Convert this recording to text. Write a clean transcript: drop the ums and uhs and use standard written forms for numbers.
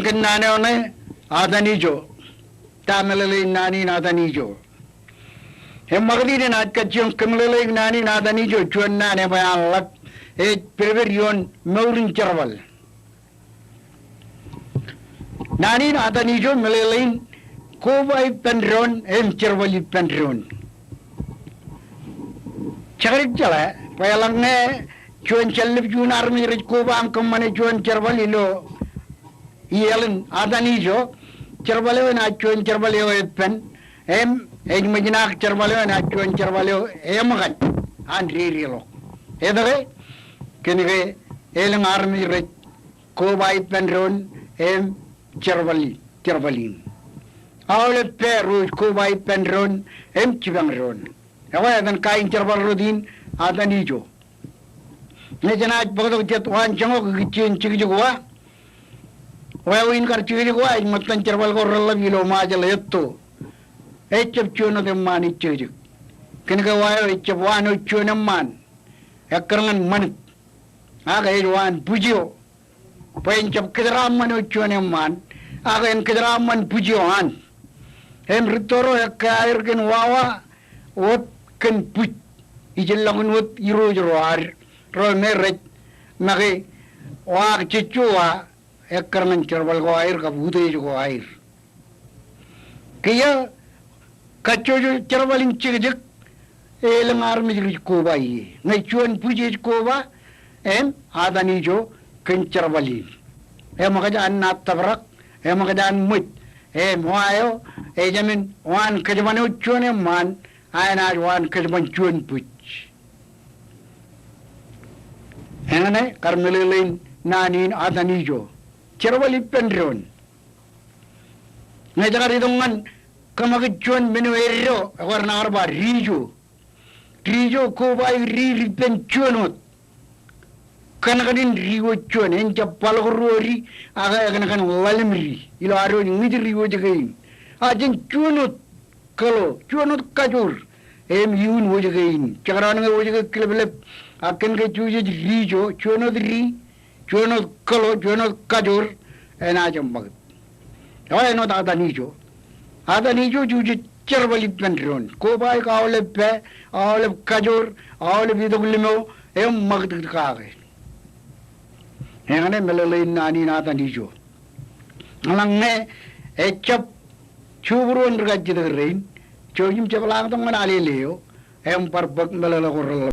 Kenane one adanijo. Tamelele nani nadanijo. Magdi ne nat kachiyong kemlele nani nadanijo chuan nane bayan lak preverion maurin charwal. Nani nadanijo melelein kovai pendron charwali pendron. Cakarik jala payalangne chuan chalip jun army rit kovang kemane chuan charwali lo yelin adanijo charwale na chuan charwale pen Majnak Charvalio and Achuan Charvalio, Emagan, and Ririlo. Either Kenige, Elang Army Red, Kobai Pendron, Charvalin. All a pair with Kobai Pendron, Chivanron. However, than Kain Charvalodin, Adanijo. Najanat Bodo Jet one Changok Chigua. Well, in Carchigua, Matan Charvalgo Ravilo Majaleto. Echap chuno de man ichuju. Kenga wayo echap wano chuno man. Ekrangan manit. Aga wan pujio. Penchap kedraman chuno man. Aga en kedraman pujio an. Em ritoro ekair ken wawa. Wot ken puj. Ijelangun wot iru jeroar. Roy meret. Magi wak chichua. Ekrangan cherbal go air kabude go air. Kaya Kachojo Charvalin Chigik, Elang Army Kova, Nachuan Puji Kova, and Adanijo, Ken Charvalin. Emagadan Natavrak, Emagadan Mut, Moyo, Ejamin, one Kajamano Chuan man, and I one Kajaman Chuan Puch. Hangane, Carmelin, Nanin Adanijo, Charvali Pendron. Najaridongan. Kamagichuan menuero, Warnarba, Rijo, Kobai, Ripenchunot. Kanagadin Rio Chun, and Japalori, Agagan Walimri, Ilaro, Midri again. Argent Chunot, Kalo, Chunot Kajur, Yun wood again, Chakaranga wood clip, I can get you Rijo, Chunot Chunot Kalo, Chunot Kajur, and Ajambag. I know that Adanijo. Adanijo juji Charvali Pendron, Kobai Kaolepe, all of Kajur, all of Vidulimo, Magdakare. Hangane Melele Nani Adanijo. Alangne, a chap chubru and Raji the rain, Chojim Chavalangam and Alileo, Empar Buk Melala.